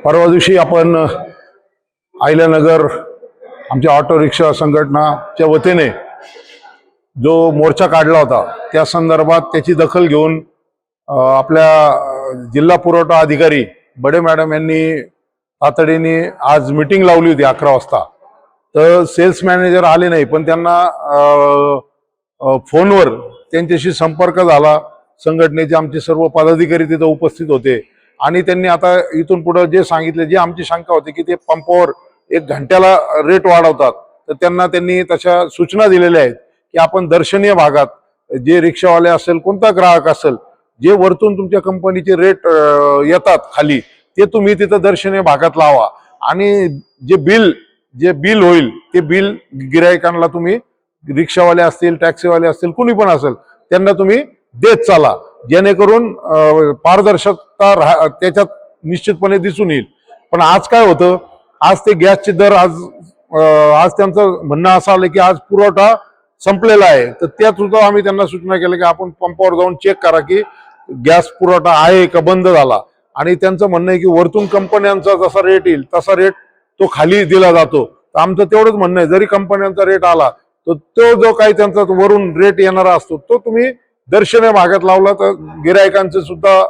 परवा दिवशी आपण अहिल्यानगर आमच्या ऑटो रिक्षा संघटनाच्या वतीने जो मोर्चा काढला होता त्या संदर्भात त्याची दखल घेऊन आपल्या जिल्हा पुरवठा अधिकारी बडे मॅडम यांनी तातडीने आज मीटिंग लावली होती 11 वाजता। तर सेल्स मॅनेजर आले नाही, पण त्यांना फोनवर त्यांच्याशी संपर्क झाला। संघटनेचे आमचे सर्व पदाधिकारी तिथे उपस्थित होते आणि त्यांनी आता इथून पुढे जे सांगितले, जे आमची शंका होती की ते पंपावर 1 घंट्याला रेट वाढवतात, तर त्यांनी तशा सूचना दिलेल्या आहेत की आपण दर्शनीय भागात जे रिक्षावाले असेल, कोणता ग्राहक असेल, जे वरतून तुमच्या कंपनीचे रेट येतात खाली, ते तुम्ही तिथं दर्शनीय भागात लावा आणि जे बिल होईल ते बिल गिरायकांना तुम्ही, रिक्षावाले असतील, टॅक्सीवाले असतील, कुणी पण असेल, त्यांना तुम्ही देत चाला, जेणेकरून पारदर्शकता त्याच्यात निश्चितपणे दिसून येईल। पण आज काय होतं, आज ते गॅसचे दर आज त्यांचं म्हणणं असं आलं की आज पुरवठा संपलेला आहे। तर त्यात सुद्धा आम्ही त्यांना सूचना केल्या की आपण पंपावर जाऊन चेक करा की गॅस पुरवठा आहे का बंद झाला। आणि त्यांचं म्हणणं आहे की वरतून कंपन्यांचा जसा रेट येईल तसा रेट तो खाली दिला जातो। तर आमचं तेवढंच म्हणणं आहे, जरी कंपन्यांचा रेट आला तर तो जो काही त्यांचा वरून रेट येणारा असतो तो तुम्ही दर्शनीय भागात लावला तर गिरायकांचं सुद्धा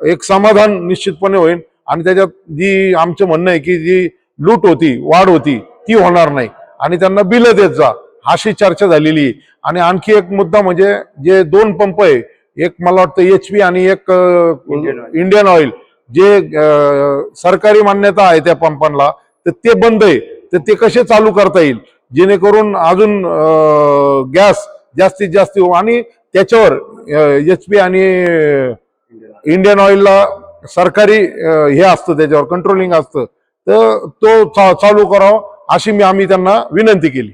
एक समाधान निश्चितपणे होईल आणि त्याच्यात जी आमचं म्हणणं आहे की जी लूट होती, वाढ होती, ती होणार नाही आणि त्यांना बिल देत जा, अशी चर्चा झालेली। आणि आणखी एक मुद्दा म्हणजे जे 2 पंप आहे, एक मला वाटतं HP आणि एक इंडियन ऑइल, जे सरकारी मान्यता आहे त्या पंपांना, तर ते बंद आहे। तर ते कसे चालू करता येईल जेणेकरून अजून गॅस जास्तीत जास्त हो, आणि त्याच्यावर HP आणि इंडियन ऑइलला सरकारी हे असतं, त्याच्यावर कंट्रोलिंग असतं, तर तो चालू करावं अशी आम्ही त्यांना विनंती केली।